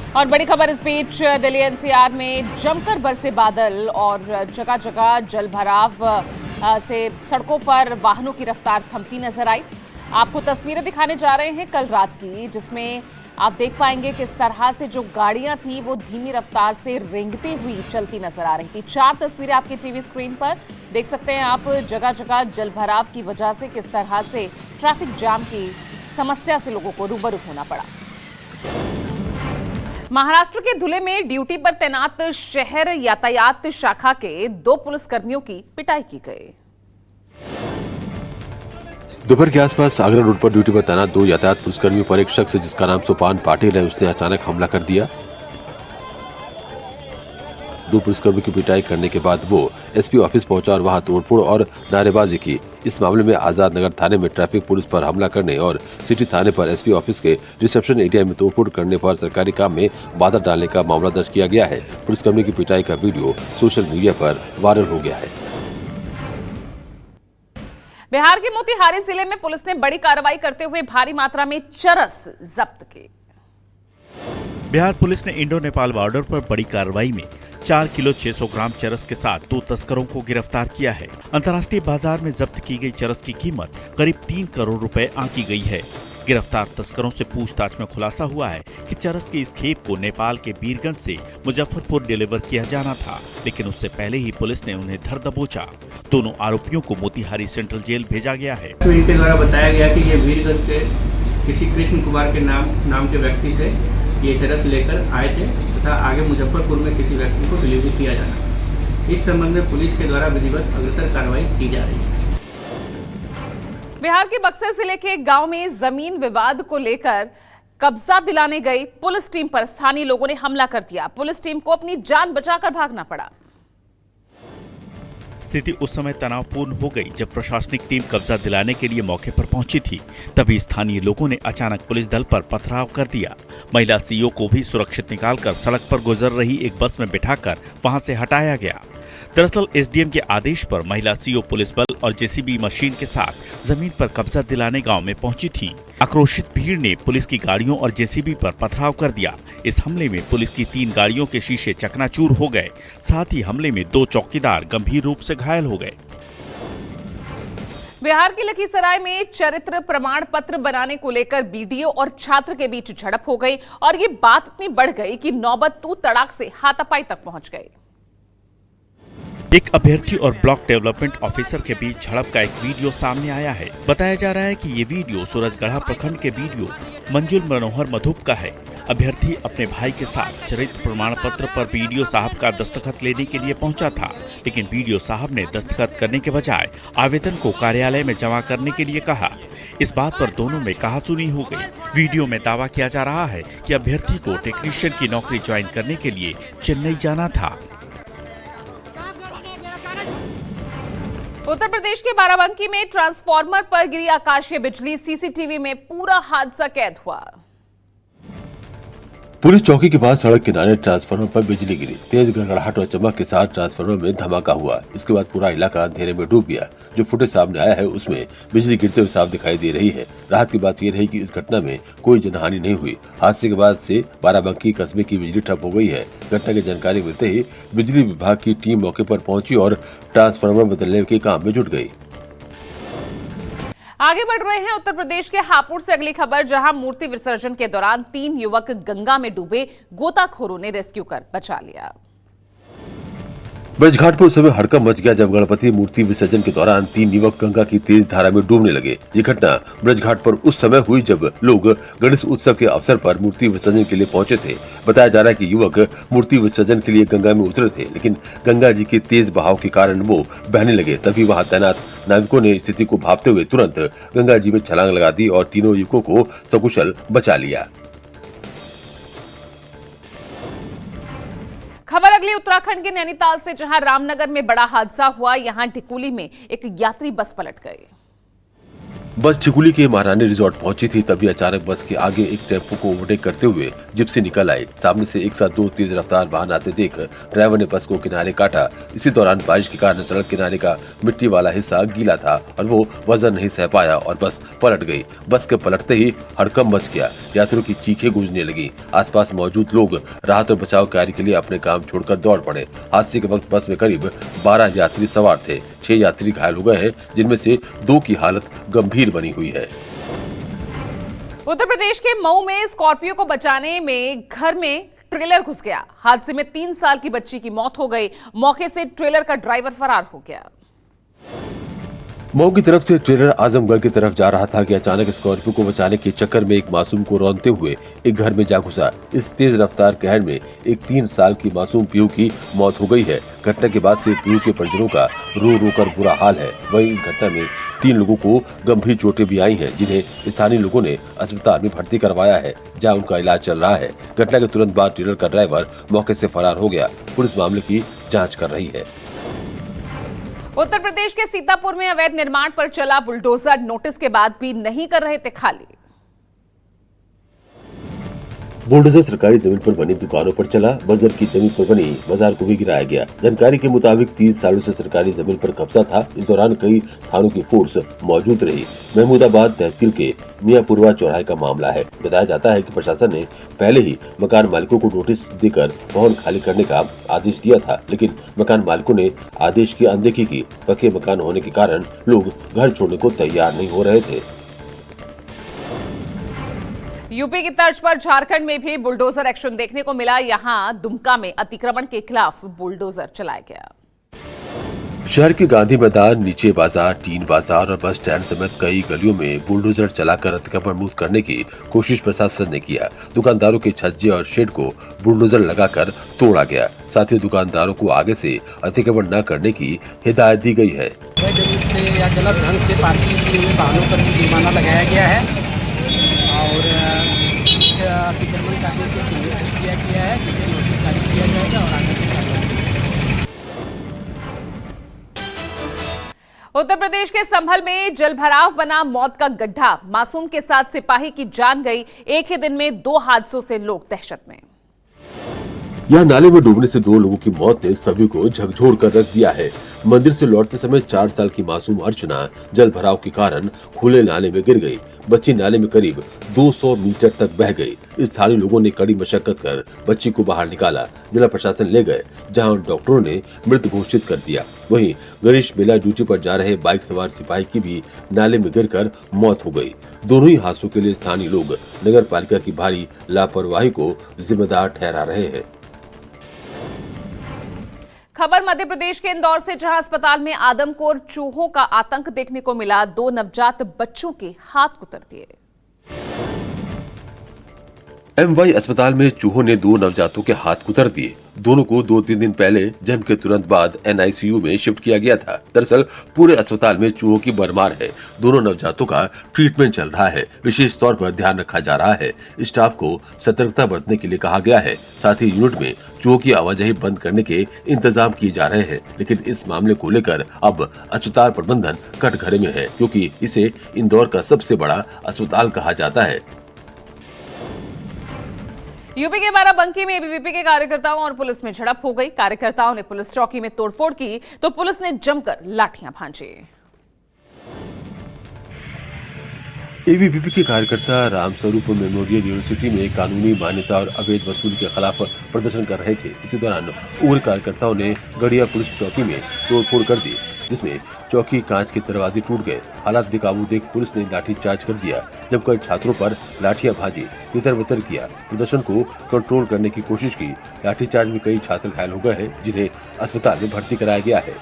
और बड़ी खबर इस बीच दिल्ली एनसीआर में जमकर बरसे बादल और जगह जगह जल भराव से सड़कों पर वाहनों की रफ्तार थमती नजर आई। आपको तस्वीरें दिखाने जा रहे हैं कल रात की, जिसमें आप देख पाएंगे किस तरह से जो गाड़ियां थी वो धीमी रफ्तार से रेंगती हुई चलती नजर आ रही थी। 4 तस्वीरें आपके टीवी स्क्रीन पर देख सकते हैं आप। जगह जगह जल भराव की वजह से किस तरह से ट्रैफिक जाम की समस्या से लोगों को रूबरू होना पड़ा। महाराष्ट्र के धुले में ड्यूटी पर तैनात शहर यातायात शाखा के 2 पुलिसकर्मियों की पिटाई की गई। दोपहर के आसपास आगरा रोड पर ड्यूटी पर तैनात 2 यातायात पुलिसकर्मियों पर एक शख्स जिसका नाम सोपान पाटिल है, उसने अचानक हमला कर दिया। 2 पुलिसकर्मियों की पिटाई करने के बाद वो एसपी ऑफिस पहुंचा और वहां तोड़फोड़ और नारेबाजी की। इस मामले में आजाद नगर थाने में ट्रैफिक पुलिस पर हमला करने और सिटी थाने पर एसपी ऑफिस के रिसेप्शन एरिया में तोड़फोड़ करने पर सरकारी काम में बाधा डालने का मामला दर्ज किया गया है। पुलिसकर्मी की पिटाई का वीडियो सोशल मीडिया पर वायरल हो गया है। बिहार के मोतिहारी जिले में पुलिस ने बड़ी कार्रवाई करते हुए भारी मात्रा में चरस जब्त की। बिहार पुलिस ने इंडो नेपाल बॉर्डर पर बड़ी कार्रवाई में 4 किलो 600 ग्राम चरस के साथ 2 तस्करों को गिरफ्तार किया है। अंतर्राष्ट्रीय बाजार में जब्त की गई चरस की कीमत करीब 3 करोड़ रुपए आंकी गई है। गिरफ्तार तस्करों से पूछताछ में खुलासा हुआ है कि चरस की इस खेप को नेपाल के बीरगंज से मुजफ्फरपुर डिलीवर किया जाना था, लेकिन उससे पहले ही पुलिस ने उन्हें धर दबोचा। दोनों आरोपियों को मोतिहारी सेंट्रल जेल भेजा गया है। इनके द्वारा बताया गया कि ये बीरगंज के किसी कृष्ण कुमार के नाम के व्यक्ति से ये चरस लेकर आए थे तथा आगे मुजफ्फरपुर में किसी व्यक्ति को डिलीवरी किया जाना। इस संबंध में पुलिस के द्वारा विधिवत अग्रतर कार्रवाई की जा रही है। बिहार के बक्सर जिले के एक गांव में जमीन विवाद को लेकर कब्जा दिलाने गई पुलिस टीम पर स्थानीय लोगों ने हमला कर दिया। पुलिस टीम को अपनी जान बचाकर भागना पड़ा। स्थिति उस समय तनावपूर्ण हो गई जब प्रशासनिक टीम कब्जा दिलाने के लिए मौके पर पहुंची थी। तभी स्थानीय लोगों ने अचानक पुलिस दल पर पथराव कर दिया। महिला सीईओ को भी सुरक्षित निकालकर सड़क पर गुजर रही एक बस में बिठाकर वहां से हटाया गया। दरअसल एसडीएम के आदेश पर महिला सीईओ पुलिस बल और जेसीबी मशीन के साथ जमीन पर कब्जा दिलाने गांव में पहुंची थी। आक्रोशित भीड़ ने पुलिस की गाड़ियों और जेसीबी पर पथराव कर दिया। इस हमले में पुलिस की 3 गाड़ियों के शीशे चकनाचूर हो गए। साथ ही हमले में 2 चौकीदार गंभीर रूप से घायल हो गए। बिहार के लखीसराय में चरित्र प्रमाण पत्र बनाने को लेकर बीडीओ और छात्र के बीच झड़प हो गई और ये बात इतनी बढ़ गई कि नौबत तू तड़ाक से हाथापाई तक पहुंच गई। एक अभ्यर्थी और ब्लॉक डेवलपमेंट ऑफिसर के बीच झड़प का एक वीडियो सामने आया है। बताया जा रहा है कि ये वीडियो सूरजगढ़ा प्रखंड के वीडियो मंजुल मनोहर मधुप का है। अभ्यर्थी अपने भाई के साथ चरित्र प्रमाण पत्र पर बीडीओ साहब का दस्तखत लेने के लिए पहुंचा था, लेकिन बीडीओ साहब ने दस्तखत करने के बजाय आवेदन को कार्यालय में जमा करने के लिए कहा। इस बात पर दोनों में कहासुनी हो गई। वीडियो में दावा किया जा रहा है कि अभ्यर्थी को टेक्नीशियन की नौकरी ज्वाइन करने के लिए चेन्नई जाना था। उत्तर प्रदेश के बाराबंकी में ट्रांसफार्मर पर गिरी आकाशीय बिजली, सीसीटीवी में पूरा हादसा कैद हुआ। पुलिस चौकी के पास सड़क किनारे ट्रांसफार्मर पर बिजली गिरी। तेज गड़गड़ाहट और चमक के साथ ट्रांसफार्मर में धमाका हुआ। इसके बाद पूरा इलाका अंधेरे में डूब गया। जो फुटेज सामने आया है उसमें बिजली गिरते हुए साफ दिखाई दे रही है। राहत की बात यह रही कि इस घटना में कोई जनहानि नहीं हुई। हादसे के बाद से बाराबंकी कस्बे की बिजली ठप हो गई है। घटना की जानकारी मिलते ही बिजली विभाग की टीम मौके पर पहुंची और ट्रांसफार्मर बदलने के काम में जुट गई। आगे बढ़ रहे हैं उत्तर प्रदेश के हापुड़ से अगली खबर, जहां मूर्ति विसर्जन के दौरान 3 युवक गंगा में डूबे, गोताखोरों ने रेस्क्यू कर बचा लिया। ब्रजघाट पर उस समय हड़कंप मच गया जब गणपति मूर्ति विसर्जन के दौरान 3 युवक गंगा की तेज धारा में डूबने लगे। ये घटना ब्रजघाट पर उस समय हुई जब लोग गणेश उत्सव के अवसर पर मूर्ति विसर्जन के लिए पहुंचे थे। बताया जा रहा है कि युवक मूर्ति विसर्जन के लिए गंगा में उतरे थे, लेकिन गंगा जी के तेज बहाव के कारण वो बहने लगे। तभी वहां तैनात नाविकों ने स्थिति को भांपते हुए तुरंत गंगा जी में छलांग लगा दी और तीनों युवकों को सकुशल बचा लिया। खबर अगली उत्तराखंड के नैनीताल से, जहां रामनगर में बड़ा हादसा हुआ। यहां टिकुली में एक यात्री बस पलट गई। बस छिकुली के महारानी रिजॉर्ट पहुंची थी, तभी अचानक बस के आगे एक टेम्पो को ओवरटेक करते हुए जिप्सी निकल आई। सामने से एक साथ दो तेज रफ्तार वाहन आते देख ड्राइवर ने बस को किनारे काटा। इसी दौरान बारिश के कारण सड़क किनारे का मिट्टी वाला हिस्सा गीला था और वो वजन नहीं सह पाया और बस पलट गई। बस के पलटते ही हड़कंप मच गया। यात्रियों की चीखें गूंजने लगी। आसपास मौजूद लोग राहत और बचाव कार्य के लिए अपने काम छोड़कर दौड़ पड़े। हादसे के वक्त बस में करीब 12 यात्री सवार थे। 6 यात्री घायल हो गए हैं, जिनमें से 2 की हालत गंभीर बनी हुई है। उत्तर प्रदेश के मऊ में स्कॉर्पियो को बचाने में घर में ट्रेलर घुस गया। हादसे में 3 साल की बच्ची की मौत हो गई। मौके से ट्रेलर का ड्राइवर फरार हो गया। मऊ की तरफ से ट्रेलर आजमगढ़ की तरफ जा रहा था कि अचानक स्कॉर्पियो को बचाने के चक्कर में एक मासूम को रौंदते हुए एक घर में जा घुसा। इस तेज रफ्तार कहर में एक 3 साल की मासूम पीहू की मौत हो गई है। घटना के बाद से पीहू के परिजनों का रो रो कर बुरा हाल है। वहीं इस घटना में 3 लोगों को गंभीर चोटें भी आई हैं, जिन्हें स्थानीय लोगों ने अस्पताल में भर्ती करवाया है, जहां उनका इलाज चल रहा है। घटना के तुरंत बाद ट्रेलर का ड्राइवर मौके से फरार हो गया। पुलिस मामले की जाँच कर रही है। उत्तर प्रदेश के सीतापुर में अवैध निर्माण पर चला बुलडोजर नोटिस के बाद भी नहीं कर रहे थे खाली। बुलडोजर सरकारी जमीन पर बनी दुकानों पर चला। बजर की जमीन पर बनी बाजार को भी गिराया गया। जानकारी के मुताबिक 30 सालों से सरकारी जमीन पर कब्जा था। इस दौरान कई थानों की फोर्स मौजूद रही। महमूदाबाद तहसील के मियापुरवा चौराहे का मामला है। बताया जाता है कि प्रशासन ने पहले ही मकान मालिकों को नोटिस देकर भवन खाली करने का आदेश दिया था, लेकिन मकान मालिकों ने आदेश की अनदेखी की। पक्के मकान होने के कारण लोग घर छोड़ने को तैयार नहीं हो रहे थे। यूपी की तर्ज पर झारखंड में भी बुलडोजर एक्शन देखने को मिला। यहां दुमका में अतिक्रमण के खिलाफ बुलडोजर चलाया गया। शहर के गांधी मैदान, नीचे बाजार, टीन बाजार और बस स्टैंड समेत कई गलियों में बुलडोजर चलाकर अतिक्रमण मुक्त करने की कोशिश प्रशासन ने किया। दुकानदारों के छज्जे और शेड को बुलडोजर लगाकर तोड़ा गया। साथ ही दुकानदारों को आगे से अतिक्रमण न करने की हिदायत दी गई है। या गलत ढंग से पार्किंग किए हुए वाहनों पर जुर्माना लगाया गया है और अतिक्रमण करने को चिन्हित किया गया है, जिसे नोटिस जारी किया जाएगा और आगे से कार्रवाई। उत्तर प्रदेश के संभल में जलभराव बना मौत का गड्ढा। मासूम के साथ सिपाही की जान गई। एक ही दिन में 2 हादसों से लोग दहशत में। यह नाले में डूबने से 2 लोगों की मौत ने सभी को झकझोर कर रख दिया है। मंदिर से लौटते समय 4 साल की मासूम अर्चना जल भराव के कारण खुले नाले में गिर गई। बच्ची नाले में करीब 200 मीटर तक बह गई। स्थानीय लोगों ने कड़ी मशक्कत कर बच्ची को बाहर निकाला। जिला प्रशासन ले गए, जहां डॉक्टरों ने मृत घोषित कर दिया। वहीं गणेश मेला ड्यूटी पर जा रहे बाइक सवार सिपाही की भी नाले में गिरकर मौत हो गई। दोनों ही हादसों के लिए स्थानीय लोग नगर पालिका की भारी लापरवाही को जिम्मेदार ठहरा रहे हैं। खबर मध्य प्रदेश के इंदौर से, जहां अस्पताल में आदमखोर चूहों का आतंक देखने को मिला। 2 नवजात बच्चों के हाथ कुतर दिए। MY अस्पताल में चूहों ने 2 नवजातों के हाथ कुतर दिए। दोनों को 2-3 दिन पहले जन्म के तुरंत बाद NICU में शिफ्ट किया गया था। दरअसल पूरे अस्पताल में चूहों की भरमार है। दोनों नवजातों का ट्रीटमेंट चल रहा है। विशेष तौर पर ध्यान रखा जा रहा है। स्टाफ को सतर्कता बरतने के लिए कहा गया है। साथ ही यूनिट में चूहों की आवाजाही बंद करने के इंतजाम किए जा रहे हैं। लेकिन इस मामले को लेकर अब अस्पताल प्रबंधन कटघरे में है, क्योंकि इसे इंदौर का सबसे बड़ा अस्पताल कहा जाता है। यूपी के बाराबंकी में ABVP के कार्यकर्ताओं और पुलिस में झड़प हो गई। कार्यकर्ताओं ने पुलिस चौकी में तोड़फोड़ की तो पुलिस ने जमकर लाठियां भांजी। ABVP के कार्यकर्ता रामस्वरूप मेमोरियल यूनिवर्सिटी में कानूनी मान्यता और अवैध वसूली के खिलाफ प्रदर्शन कर रहे थे। इसी दौरान उग्र कार्यकर्ताओं ने गड़िया पुलिस चौकी में तोड़फोड़ कर दी, जिसमें चौकी कांच के दरवाजे टूट गए। हालात बेकाबू देख पुलिस ने लाठीचार्ज कर दिया, जबकि छात्रों पर लाठियां भाजी, तितर-बितर किया। प्रदर्शन को कंट्रोल करने की कोशिश की। लाठीचार्ज में कई छात्र घायल हो गए हैं, जिन्हें अस्पताल में भर्ती कराया गया है।